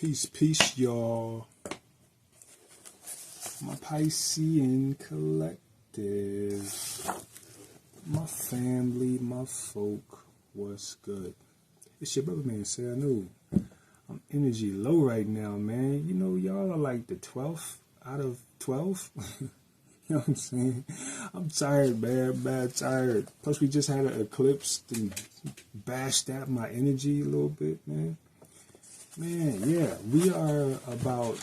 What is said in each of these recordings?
Peace, y'all. My Piscean collective. My family, my folk, what's good? It's your brother, man. Say I know. I'm energy low right now, man. You know, y'all are like the 12th out of 12. You know what I'm saying? I'm tired, man. Bad tired. Plus, we just had an eclipse and bashed at my energy a little bit, man. Man, yeah. We are about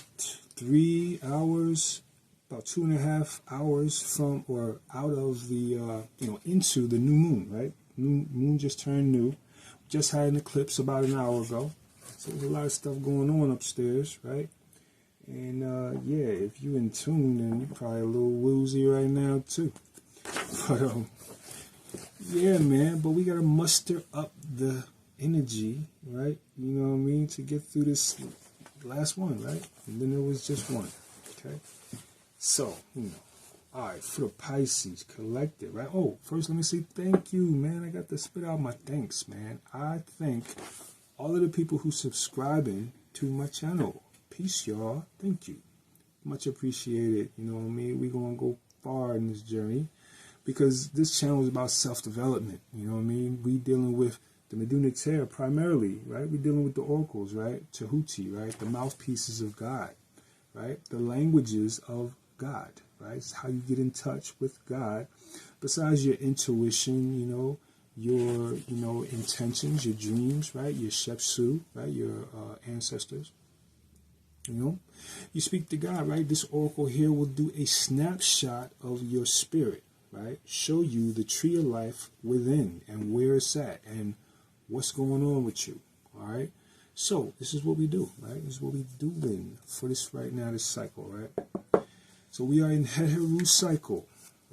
3 hours, about 2.5 hours from or out of the, into the new moon, right? New moon just turned new. Just had an eclipse about an hour ago. So there's a lot of stuff going on upstairs, right? And yeah, if you're in tune, then you're probably a little woozy right now too. But yeah, man. But we gotta muster up the energy, right? You know what I mean, to get through this last one, right? And then there was just one. Okay. So all right, for the Pisces collective, right? Oh, first let me say thank you, man. I got to spit out my thanks, man. I thank all of the people who subscribing to my channel. Peace, y'all. Thank you. Much appreciated. You know what I mean? We're going to go far in this journey because this channel is about self-development. You know what I mean? We dealing with the Medunitaire primarily, right? We're dealing with the oracles, right? Tehuti, right? The mouthpieces of God, right? The languages of God, right? It's how you get in touch with God. Besides your intuition, your intentions, your dreams, right? Your Shepsu, right? Your ancestors. You speak to God, right? This oracle here will do a snapshot of your spirit, right? Show you the tree of life within and where it's at and what's going on with you, all right? So this is what we do, right? This is what we doing for this right now, this cycle, right? So we are in Heru cycle,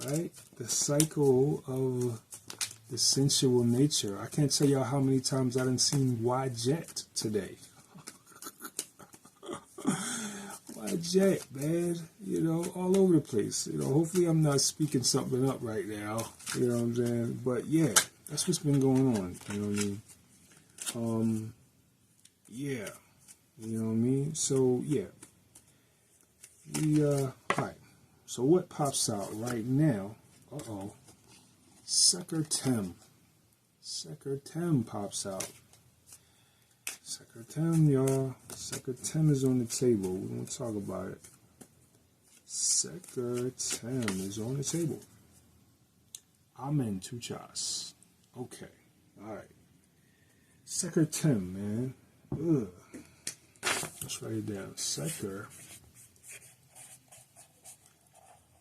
right? The cycle of the sensual nature. I can't tell y'all how many times I done seen Jet today. Jet, man, all over the place. Hopefully I'm not speaking something up right now. You know what I'm saying? But yeah, that's what's been going on. You know what I mean? Yeah. You know what I mean? So yeah. Alright. So what pops out right now? Seker Tem. Seker Tem pops out. Seker Tem, y'all. Seker Tem is on the table. We're going to talk about it. Seker Tem is on the table. Omen Tuchas. Okay. Alright. Seker Tem, man. Ugh. Let's write it down. Seker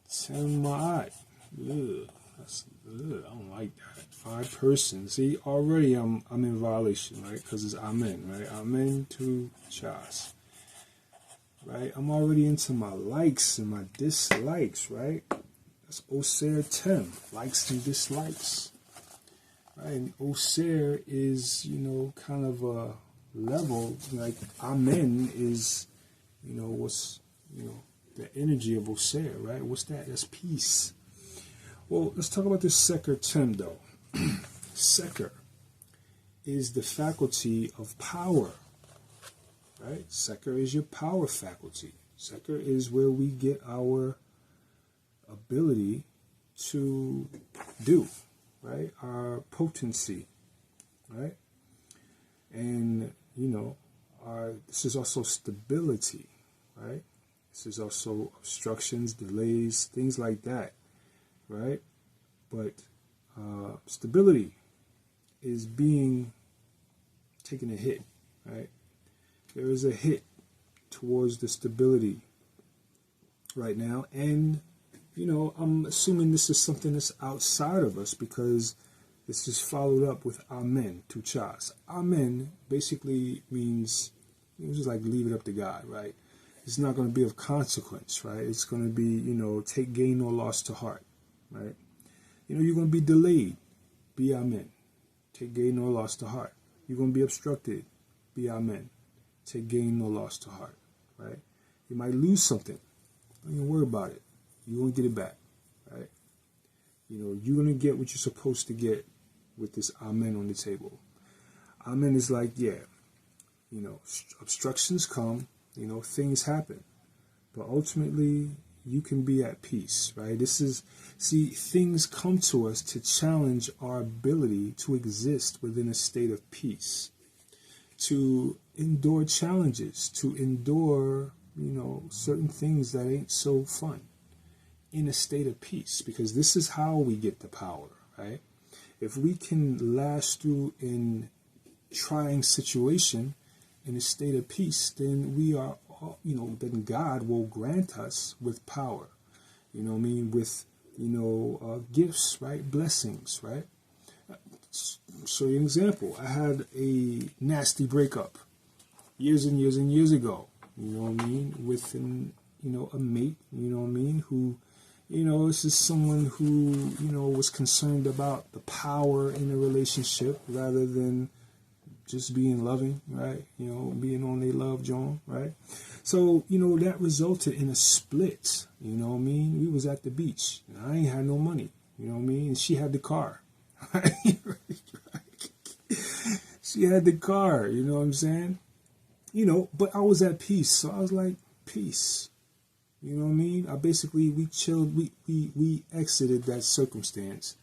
Tem Ma'at. Ugh. I don't like that. 5 persons. See, already I'm in violation, right? Because it's Amen, right? Amen to Chas. Right? I'm already into my likes and my dislikes, right? That's Oser Tem. Likes and dislikes. Right? And Oser is, kind of a level, like Amen is, what's, the energy of Oser, right? What's that? That's peace. Well, let's talk about this Seker Tem, though. Seker is the faculty of power, right? Seker is your power faculty. Seker is where we get our ability to do, right? Our potency, right? And, this is also stability, right? This is also obstructions, delays, things like that. Right? But stability is taking a hit, right? There is a hit towards the stability right now. And, I'm assuming this is something that's outside of us because this is followed up with Amen, Tuchas. Amen basically means, just like leave it up to God, right? It's not going to be of consequence, right? It's going to be, take gain or loss to heart. Right? You're going to be delayed. Be Amen. Take gain or loss to heart. You're going to be obstructed. Be Amen. Take gain or loss to heart. Right? You might lose something. Don't even worry about it. You're going to get it back. Right? You're going to get what you're supposed to get with this Amen on the table. Amen is like, yeah, obstructions come, things happen. But ultimately, you can be at peace, right? Things come to us to challenge our ability to exist within a state of peace, to endure challenges, to endure, certain things that ain't so fun in a state of peace, because this is how we get the power, right? If we can last through in trying situation in a state of peace, then we are, then God will grant us with power, with, gifts, right? Blessings, right? Show you an example. I had a nasty breakup years and years and years ago, with a mate, who, this is someone who, was concerned about the power in a relationship rather than just being loving, right? Being on their love John, right? So, that resulted in a split, We was at the beach. And I ain't had no money, And she had the car, right? She had the car, you know what I'm saying? But I was at peace. So I was like, peace. You know what I mean? We chilled, we exited that circumstance.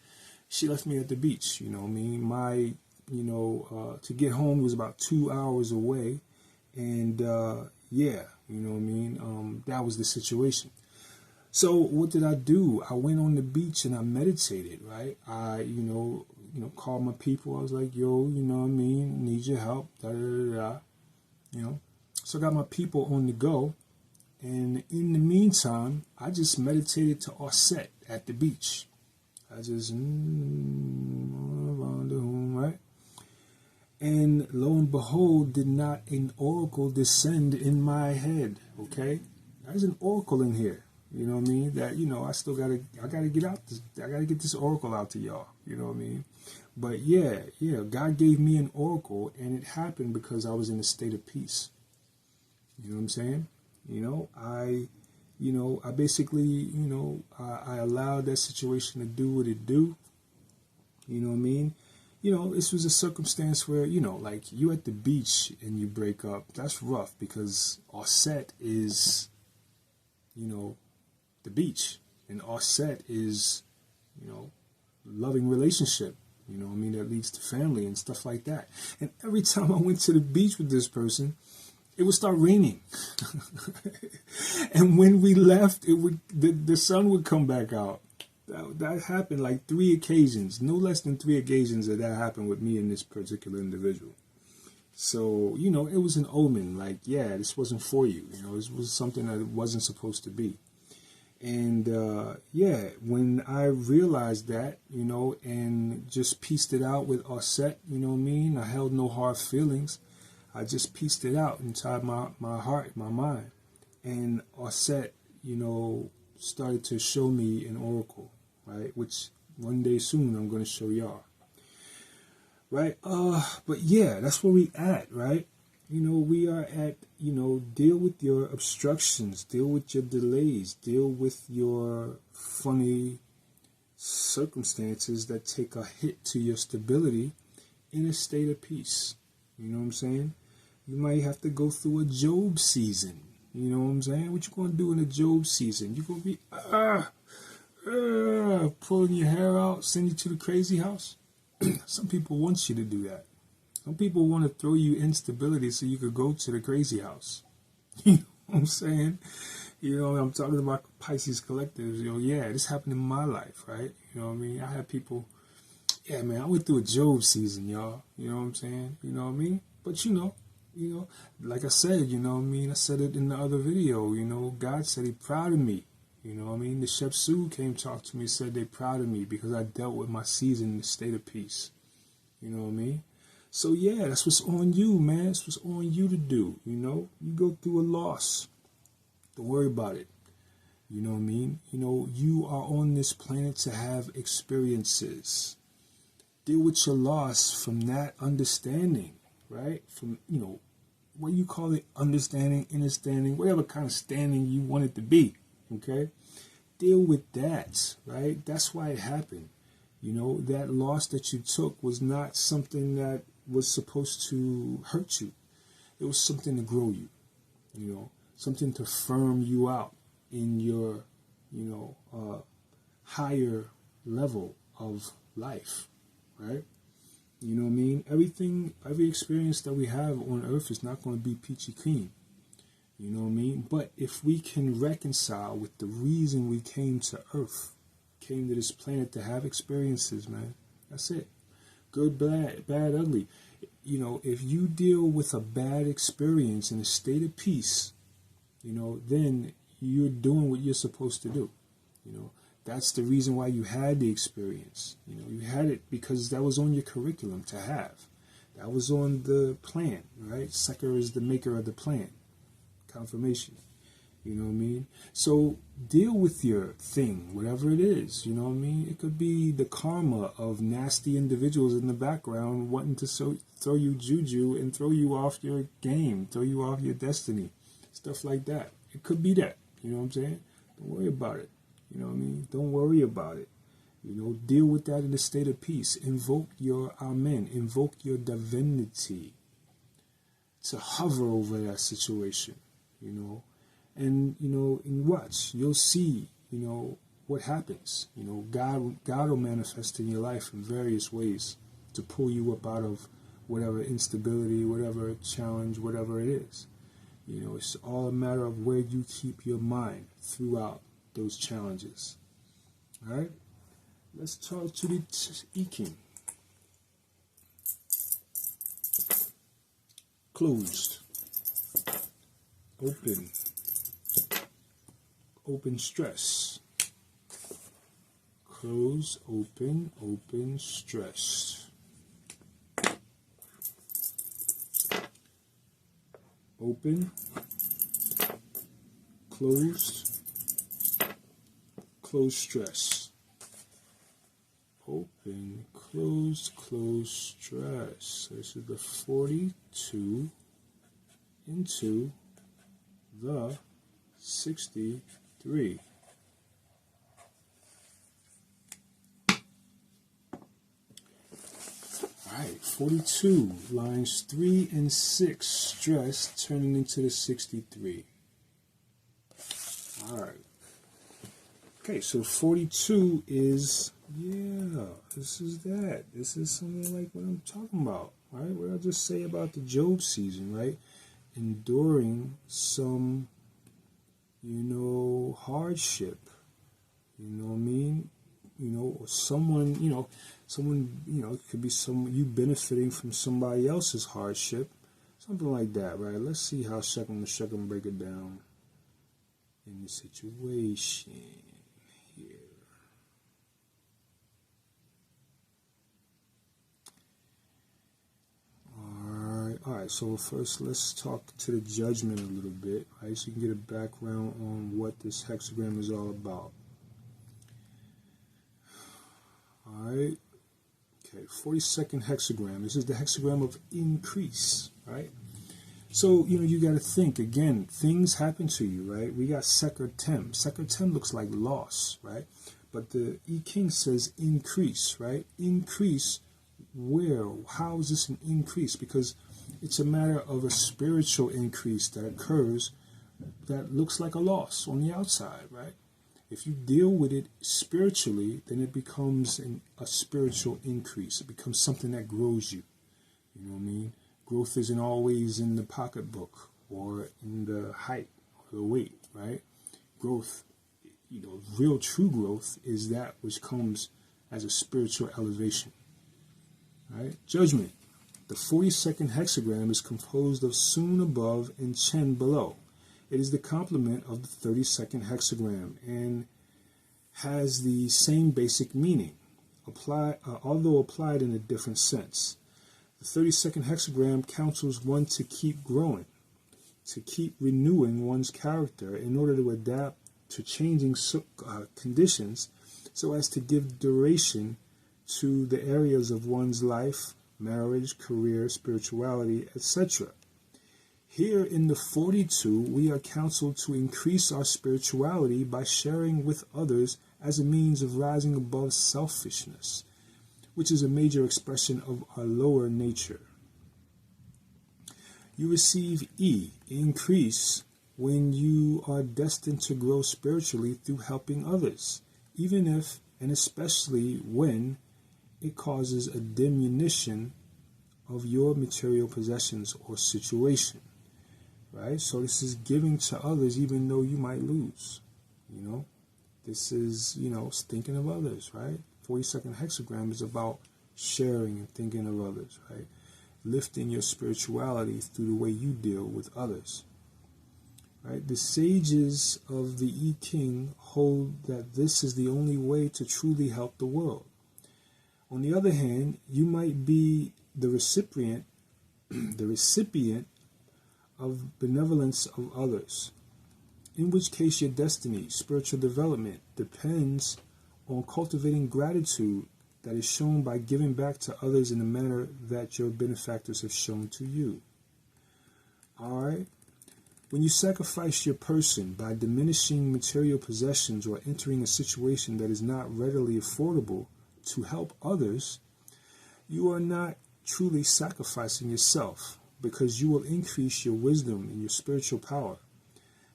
She left me at the beach, My, to get home was about 2 hours away. And, that was the situation. So what did I do? I went on the beach and I meditated, right? I, called my people. I was like, yo, need your help, So I got my people on the go. And in the meantime, I just meditated to offset at the beach. I just, right? And lo and behold, did not an oracle descend in my head, okay? There's an oracle in here, you know what I mean? That, I gotta get this oracle out to y'all, you know what I mean? But yeah, God gave me an oracle, and it happened because I was in a state of peace. You know what I'm saying? I basically, I allowed that situation to do what it do. You know what I mean? This was a circumstance where, like you at the beach and you break up. That's rough because offset is, the beach. And offset is, loving relationship. That leads to family and stuff like that. And every time I went to the beach with this person, it would start raining. And when we left, the sun would come back out. That happened like 3 occasions, no less than 3 occasions that happened with me and this particular individual. So, it was an omen, like, yeah, this wasn't for you. This was something that it wasn't supposed to be. And, when I realized that, and just pieced it out with Offset, I held no hard feelings. I just pieced it out inside my heart, my mind. And Offset, started to show me an oracle, right? Which one day soon I'm going to show y'all. Right? But yeah, that's where we at, right? We are at, deal with your obstructions, deal with your delays, deal with your funny circumstances that take a hit to your stability in a state of peace. You know what I'm saying? You might have to go through a Job season. You know what I'm saying? What you going to do in a Job season? You going to be pulling your hair out, send you to the crazy house? Some people want you to do that. Some people want to throw you instability so you could go to the crazy house. You know what I'm saying? I'm talking about Pisces collectives. Yeah, this happened in my life, right? You know what I mean? I had people, yeah, man, I went through a Job season, y'all. You know what I'm saying? You know what I mean? But like I said, I said it in the other video, God said He's proud of me. You know what I mean? The Chef Sue came talk to me, said they proud of me because I dealt with my season in a state of peace. You know what I mean? So yeah, that's what's on you, man. That's what's on you to do. You go through a loss. Don't worry about it. You know what I mean? You are on this planet to have experiences. Deal with your loss from that understanding, right? From, what you call it, understanding, whatever kind of standing you want it to be, okay? Deal with that, right? That's why it happened. That loss that you took was not something that was supposed to hurt you. It was something to grow you, something to firm you out in your, higher level of life, right? You know what I mean? Every experience that we have on earth is not going to be peachy clean. You know what I mean? But if we can reconcile with the reason we came to earth, came to this planet to have experiences, man, that's it. Good, bad, ugly. If you deal with a bad experience in a state of peace, then you're doing what you're supposed to do. That's the reason why you had the experience. You had it because that was on your curriculum to have. That was on the plan, right? Secker is the maker of the plan. Confirmation. You know what I mean? So deal with your thing, whatever it is. You know what I mean? It could be the karma of nasty individuals in the background wanting to throw you juju and throw you off your game, throw you off your destiny. Stuff like that. It could be that. You know what I'm saying? Don't worry about it. You know what I mean? Don't worry about it. Deal with that in a state of peace. Invoke your Amen. Invoke your divinity to hover over that situation, And, and watch. You'll see, what happens. God will manifest in your life in various ways to pull you up out of whatever instability, whatever challenge, whatever it is. It's all a matter of where you keep your mind throughout those challenges. All right? Let's talk to the I King. Closed. Open. Open stress. Close, open stress. Open, closed, close stress. Open, close stress. So this is the 42 into the 63. All right, 42, lines 3 and 6, stress turning into the 63. All right. Okay, so 42 is, this is that. This is something like what I'm talking about, right? What I just say about the Job season, right? Enduring some, hardship, what I mean? Or someone, it could be you benefiting from somebody else's hardship, something like that, right? Let's see how Shechem break it down in the situation here. All right, so first let's talk to the judgment a little bit, right? So you can get a background on what this hexagram is all about. All right. Okay, 42nd hexagram. This is the hexagram of increase, right? So, you got to think, again, things happen to you, right? We got Seker Tem. Seker Tem looks like loss, right? But the I King says increase, right? Increase where? How is this an increase? Because it's a matter of a spiritual increase that occurs that looks like a loss on the outside, right? If you deal with it spiritually, then it becomes a spiritual increase. It becomes something that grows you. You know what I mean? Growth isn't always in the pocketbook or in the height or the weight, right? Growth, real true growth is that which comes as a spiritual elevation, right? Judgment. The 42nd hexagram is composed of Sun above and Chen below. It is the complement of the 32nd hexagram and has the same basic meaning, although applied in a different sense. The 32nd hexagram counsels one to keep growing, to keep renewing one's character in order to adapt to changing conditions so as to give duration to the areas of one's life, marriage, career, spirituality, etc. Here in the 42, we are counseled to increase our spirituality by sharing with others as a means of rising above selfishness, which is a major expression of our lower nature. You receive E, increase, when you are destined to grow spiritually through helping others, even if and especially when it causes a diminution of your material possessions or situation, right? So this is giving to others even though you might lose, you know? This is, thinking of others, right? 42nd hexagram is about sharing and thinking of others, right? Lifting your spirituality through the way you deal with others, right? The sages of the I Ching hold that this is the only way to truly help the world. On the other hand, you might be the recipient of benevolence of others, in which case your destiny, spiritual development, depends on cultivating gratitude that is shown by giving back to others in the manner that your benefactors have shown to you. All right? When you sacrifice your person by diminishing material possessions or entering a situation that is not readily affordable to help others, you are not truly sacrificing yourself, because you will increase your wisdom and your spiritual power.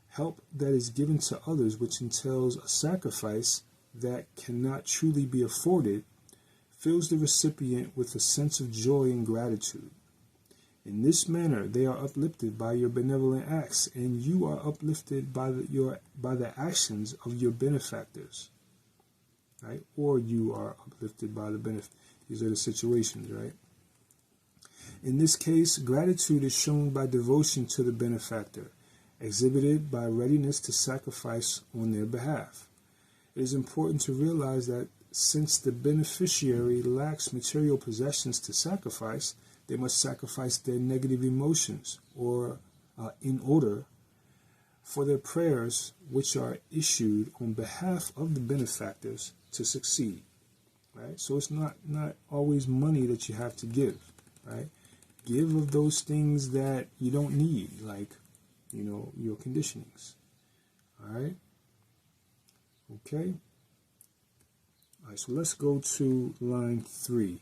Help that is given to others, which entails a sacrifice that cannot truly be afforded, fills the recipient with a sense of joy and gratitude. In this manner, they are uplifted by your benevolent acts, and you are uplifted by the actions of your benefactors, right? Or you are uplifted by the benefit. These are the situations, right? In this case, gratitude is shown by devotion to the benefactor, exhibited by readiness to sacrifice on their behalf. It is important to realize that since the beneficiary lacks material possessions to sacrifice, they must sacrifice their negative emotions in order for their prayers, which are issued on behalf of the benefactors, to succeed. Right? So it's not always money that you have to give. Right? Give of those things that you don't need, like, your conditionings. All right? Okay? All right, so let's go to line 3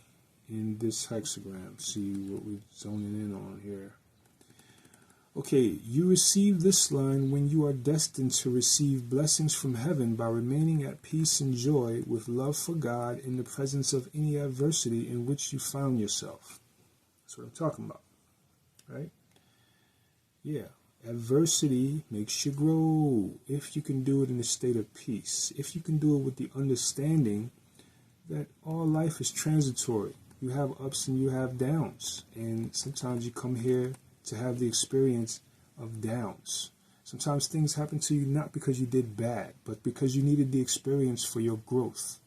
in this hexagram, see what we're zoning in on here. Okay, you receive this line when you are destined to receive blessings from heaven by remaining at peace and joy with love for God in the presence of any adversity in which you found yourself. That's what I'm talking about, right? Yeah, adversity makes you grow if you can do it in a state of peace, if you can do it with the understanding that all life is transitory. You have ups and you have downs, and sometimes you come here to have the experience of downs. Sometimes things happen to you not because you did bad, but because you needed the experience for your growth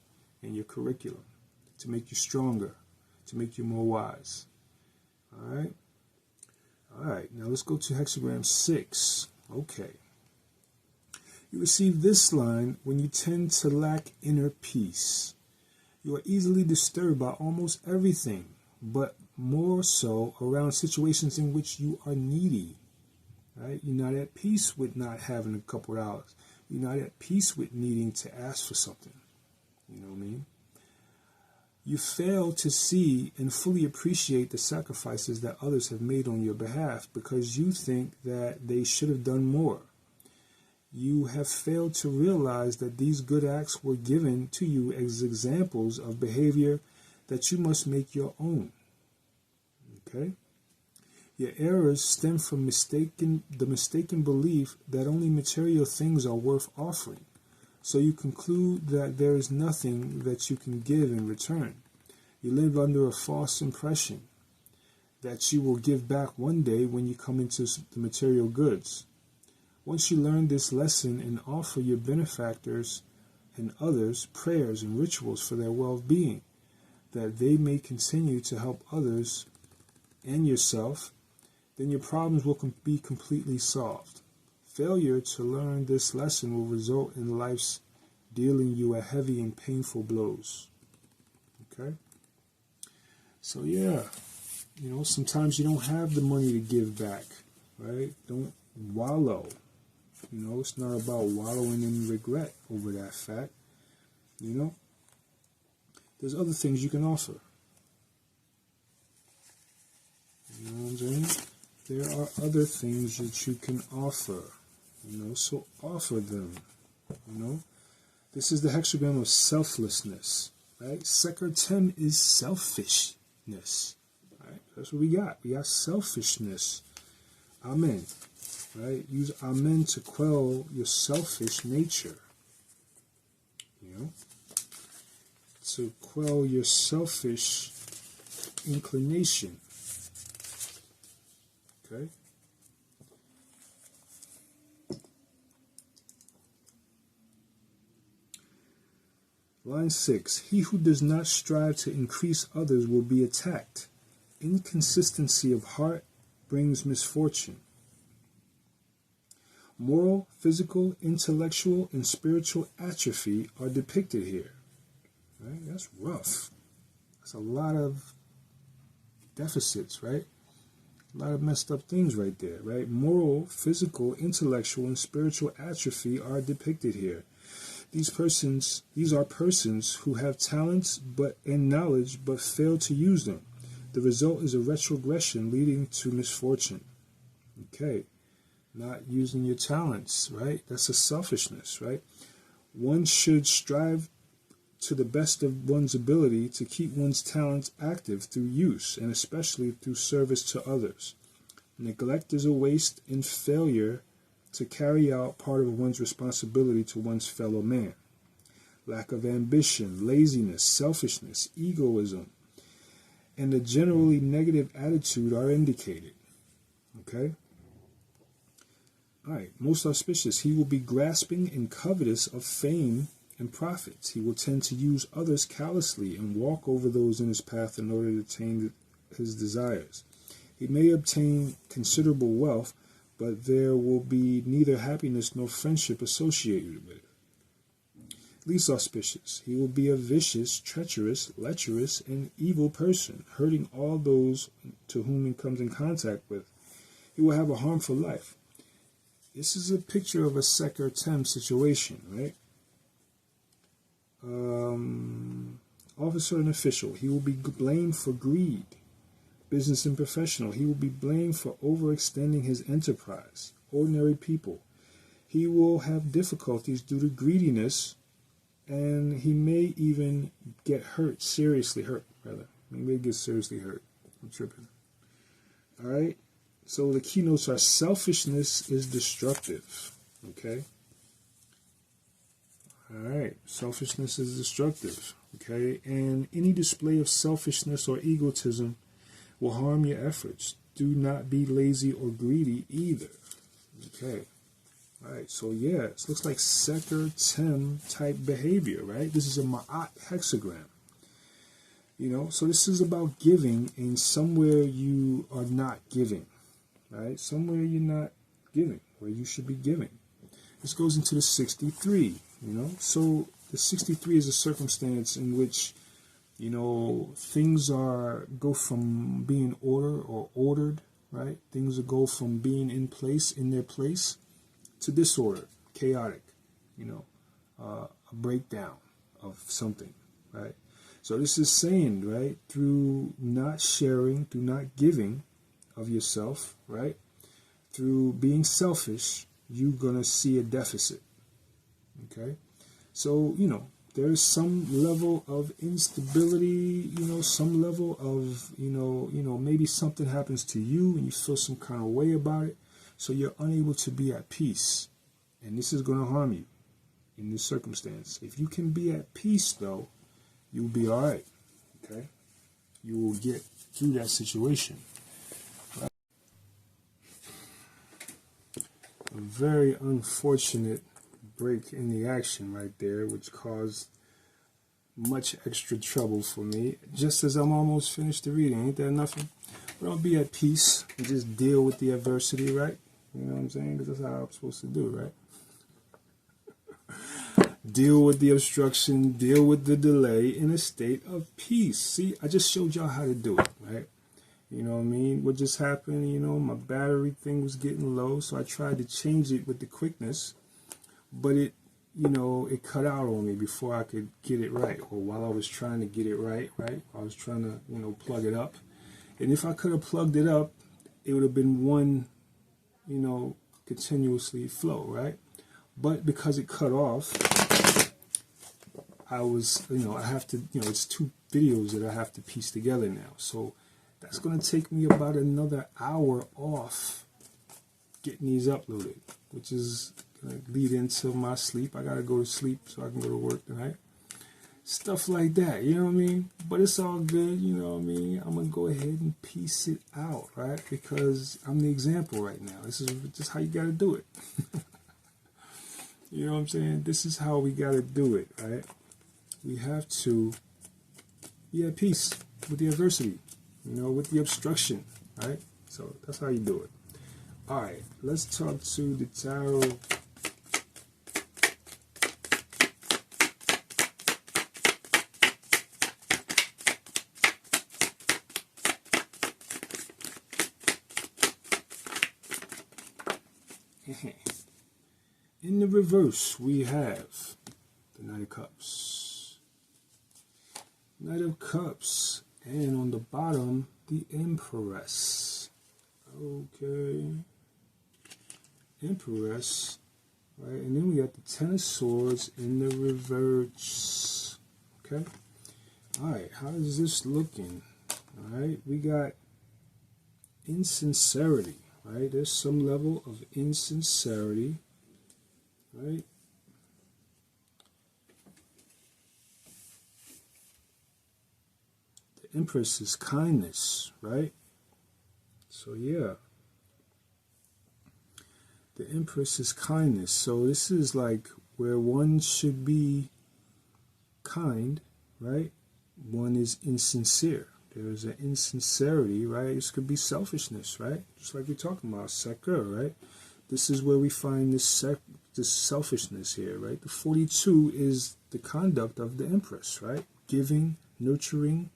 and your curriculum, to make you stronger, to make you more wise. All right? All right, now let's go to hexagram 6. Okay. You receive this line when you tend to lack inner peace. You are easily disturbed by almost everything, but more so around situations in which you are needy. Right? You're not at peace with not having a couple of hours. You're not at peace with needing to ask for something. You know what I mean? You fail to see and fully appreciate the sacrifices that others have made on your behalf because you think that they should have done more. You have failed to realize that these good acts were given to you as examples of behavior that you must make your own. Okay? Your errors stem from the mistaken belief that only material things are worth offering. So you conclude that there is nothing that you can give in return. You live under a false impression that you will give back one day when you come into the material goods. Once you learn this lesson and offer your benefactors and others prayers and rituals for their well-being, that they may continue to help others and yourself, then your problems will be completely solved. Failure to learn this lesson will result in life's dealing you a heavy and painful blows. Okay? So yeah, sometimes you don't have the money to give back, right? Don't wallow. It's not about wallowing in regret over that fact. There's other things you can offer. You know what I'm saying? there are other things that you can offer, so offer them, This is the hexagram of selflessness, right? Seker Tem is selfishness, right? That's what we got. We got selfishness. Amen, right? Use Amen to quell your selfish nature, to quell your selfish inclination, okay? Line 6, he who does not strive to increase others will be attacked. Inconsistency of heart brings misfortune. Moral, physical, intellectual, and spiritual atrophy are depicted here. Right? That's rough. That's a lot of deficits, right? A lot of messed up things right there, right? Moral, physical, intellectual, and spiritual atrophy are depicted here. These are persons who have talents and knowledge but fail to use them. The result is a retrogression leading to misfortune. Okay, not using your talents, right? That's a selfishness, right? One should strive to the best of one's ability to keep one's talents active through use, and especially through service to others. Neglect is a waste and failure to carry out part of one's responsibility to one's fellow man. Lack of ambition, laziness, selfishness, egoism, and a generally negative attitude are indicated. Okay? All right, most auspicious. He will be grasping and covetous of fame and profits. He will tend to use others callously and walk over those in his path in order to attain his desires. He may obtain considerable wealth, but there will be neither happiness nor friendship associated with it. Least auspicious. He will be a vicious, treacherous, lecherous, and evil person, hurting all those to whom he comes in contact with. He will have a harmful life. This is a picture of a Seker Tem situation, right? Officer and official. He will be blamed for greed. Business and professional. He will be blamed for overextending his enterprise. Ordinary people. He will have difficulties due to greediness, and he may even get hurt, seriously hurt, rather. He may get seriously hurt. I'm tripping. All right? So the keynotes are selfishness is destructive. Okay? All right. Selfishness is destructive. Okay? And any display of selfishness or egotism will harm your efforts. Do not be lazy or greedy either. Okay. All right. So, yeah, it looks like Seker Tem type behavior, right? This is a Ma'at hexagram. So this is about giving, and somewhere you are not giving, right? Somewhere you're not giving, where you should be giving. This goes into the 63, So the 63 is a circumstance in which things go from being ordered, right? Things go from being in their place, to disorder, chaotic, a breakdown of something, right? So this is saying, right, through not sharing, through not giving of yourself, right, through being selfish, you're going to see a deficit, okay? So, there's some level of instability, some level of, maybe something happens to you and you feel some kind of way about it. So you're unable to be at peace. And this is going to harm you in this circumstance. If you can be at peace, though, you'll be all right. Okay? You will get through that situation. Right? A very unfortunate break in the action right there, which caused much extra trouble for me. Just as I'm almost finished the reading, ain't that nothing? But I'll be at peace and just deal with the adversity, right? You know what I'm saying? Because that's how I'm supposed to do, right? Deal with the obstruction, deal with the delay in a state of peace. See, I just showed y'all how to do it, right? You know what I mean? What just happened, my battery thing was getting low, so I tried to change it with the quickness, but it cut out on me before I could get it right, or while I was trying to get it right? I was trying to, plug it up. And if I could have plugged it up it would have been one, you know, continuously flow, right? But because it cut off, I was, you know, I have to, you know, it's 2 videos that I have to piece together now. So that's going to take me about another hour off getting these uploaded, which is going to lead into my sleep. I got to go to sleep so I can go to work tonight. Stuff like that, you know what I mean? But it's all good, you know what I mean? I'm going to go ahead and piece it out, right? Because I'm the example right now. This is just how you got to do it. You know what I'm saying? This is how we got to do it, right? We have to be at peace with the adversity, you know, with the obstruction, right? So that's how you do it. All right, let's talk to the tarot. In the reverse, we have the Knight of Cups. Knight of Cups. And on the bottom, the Empress. Okay. Empress. Right, and then we got the Ten of Swords in the reverse. Okay. Alright, how is this looking? Alright, we got insincerity. Right, there's some level of insincerity. Right? The Empress is kindness, right? So yeah. The Empress is kindness. So this is like where one should be kind, right? One is insincere. There's an insincerity, right? This could be selfishness, right? Just like we're talking about, Seker, right? This is where we find this selfishness here, right? The 42 is the conduct of the Empress, right? Giving, nurturing,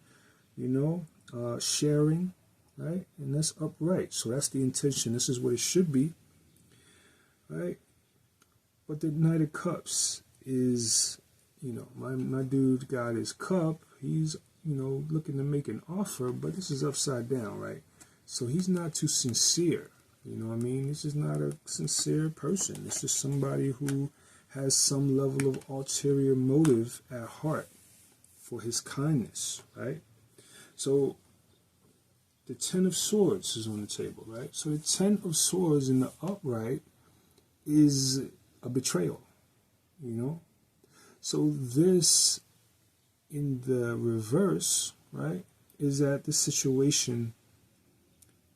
you know, sharing, right? And that's upright. So that's the intention. This is what it should be, right? But the Knight of Cups is, you know, my dude got his cup. He's, you know, looking to make an offer, but this is upside down, right? So he's not too sincere. You know what I mean? This is not a sincere person. This is somebody who has some level of ulterior motive at heart for his kindness, right? So the Ten of Swords is on the table, right? So the Ten of Swords in the upright is a betrayal, you know? So this in the reverse, right, is that the situation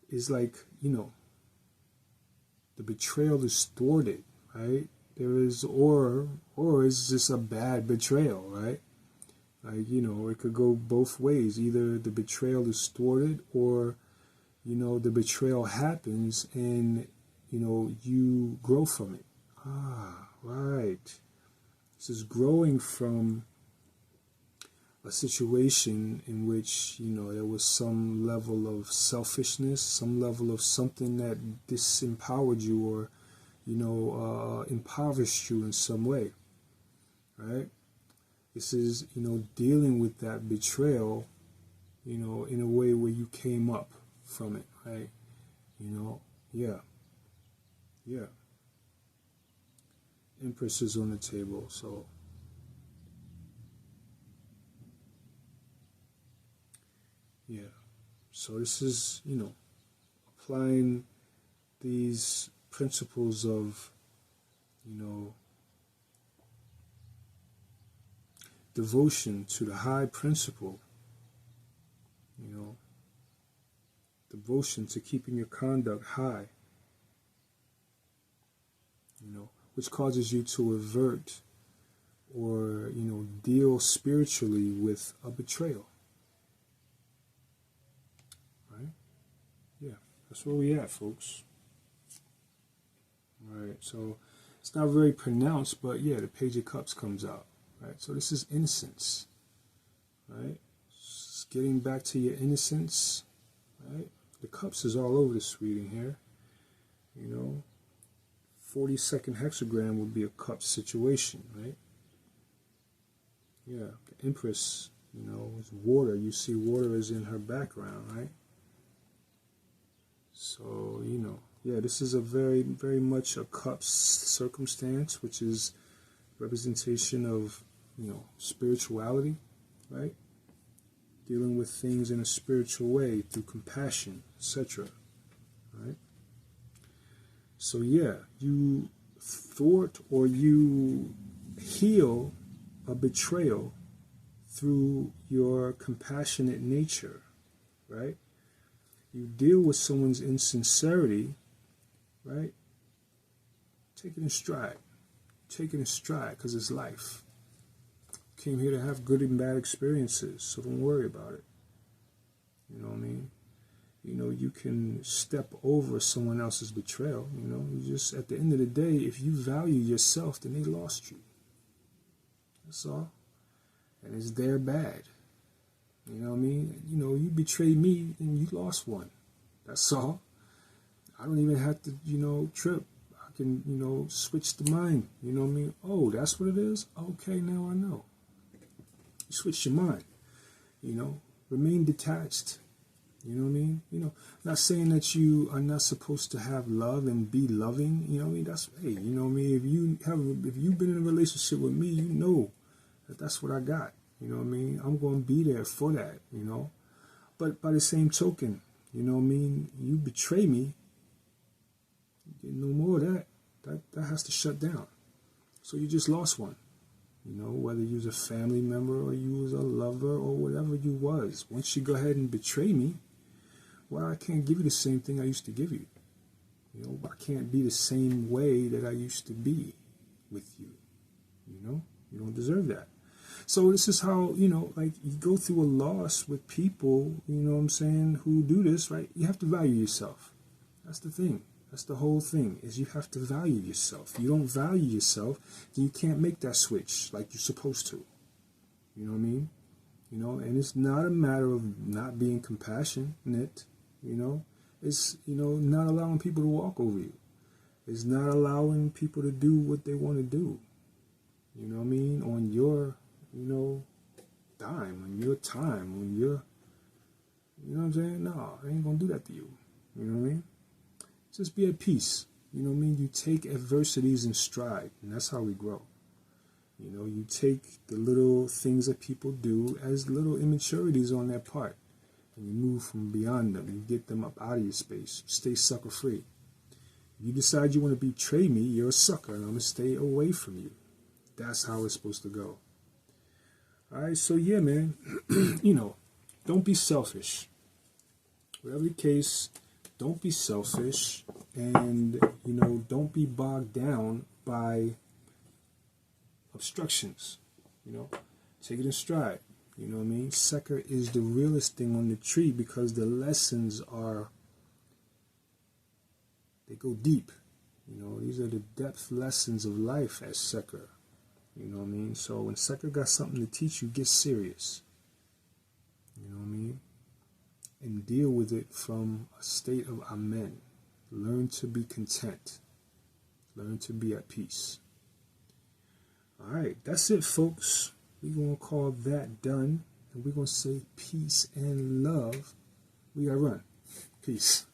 is like, you know, the betrayal is thwarted, right? There is, or it's just a bad betrayal, right? Like, you know, it could go both ways. Either the betrayal is thwarted, or, you know, the betrayal happens and, you know, you grow from it. Ah, right. This is growing from a situation in which, you know, there was some level of selfishness, some level of something that disempowered you, or, you know, impoverished you in some way, right? This is, you know, dealing with that betrayal, you know, in a way where you came up from it, right? You know, yeah. Empress is on the table, so yeah. So this is, you know, applying these principles of, you know, devotion to the high principle, you know, devotion to keeping your conduct high, you know, which causes you to avert or, you know, deal spiritually with a betrayal. Right? Yeah, that's where we at, folks. All right, so it's not very pronounced, but yeah, the Page of Cups comes out. Right, so this is innocence. Right, just getting back to your innocence. Right, the Cups is all over this reading here. You know, 42nd hexagram would be a cup situation, right? Yeah, the Empress, you know, is water. You see water is in her background, right? So, yeah, this is a very, very much a cups circumstance, which is representation of, spirituality, right? Dealing with things in a spiritual way through compassion, etc. Right? So yeah, you thwart or you heal a betrayal through your compassionate nature, right? You deal with someone's insincerity, right? Take it in stride. Take it in stride, because it's life. Came here to have good and bad experiences, so don't worry about it. You know what I mean? You can step over someone else's betrayal. You just, at the end of the day, if you value yourself, then they lost you. That's all. And it's their bad. You know what I mean? You betrayed me and you lost one. That's all. I don't even have to, trip. I can, switch the mind. You know what I mean? Oh, that's what it is? Okay, now I know. You switch your mind. Remain detached. You know what I mean? Not saying that you are not supposed to have love and be loving. You know what I mean? That's, hey, you know what I mean? If you've been in a relationship with me, you know that's what I got. You know what I mean? I'm going to be there for that, But by the same token, you know what I mean? You betray me, no more of that. That has to shut down. So you just lost one. Whether you was a family member or you was a lover or whatever you was. Once you go ahead and betray me, well, I can't give you the same thing I used to give you. I can't be the same way that I used to be with you. You don't deserve that. So this is how, like you go through a loss with people, you know what I'm saying, who do this, right? You have to value yourself. That's the thing. That's the whole thing, is you have to value yourself. You don't value yourself, then you can't make that switch like you're supposed to. You know what I mean? And it's not a matter of not being compassionate, It's, not allowing people to walk over you. It's not allowing people to do what they want to do. You know what I mean? On your, dime, on your time, on your, you know what I'm saying? No, I ain't going to do that to you. You know what I mean? Just be at peace. You know what I mean? You take adversities in stride, and that's how we grow. You take the little things that people do as little immaturities on their part, and you move from beyond them. You get them up out of your space. Stay sucker free. If you decide you want to betray me, you're a sucker, and I'm going to stay away from you. That's how it's supposed to go. All right, so yeah, man, don't be selfish. Whatever the case, don't be selfish, and, don't be bogged down by obstructions. Take it in stride. You know what I mean? Sucker is the realest thing on the tree, because the lessons they go deep. These are the depth lessons of life as sucker. You know what I mean? So when sucker got something to teach you, get serious. You know what I mean? And deal with it from a state of amen. Learn to be content. Learn to be at peace. All right, that's it, folks. We're going to call that done. And we're going to say peace and love. We got to run. Peace.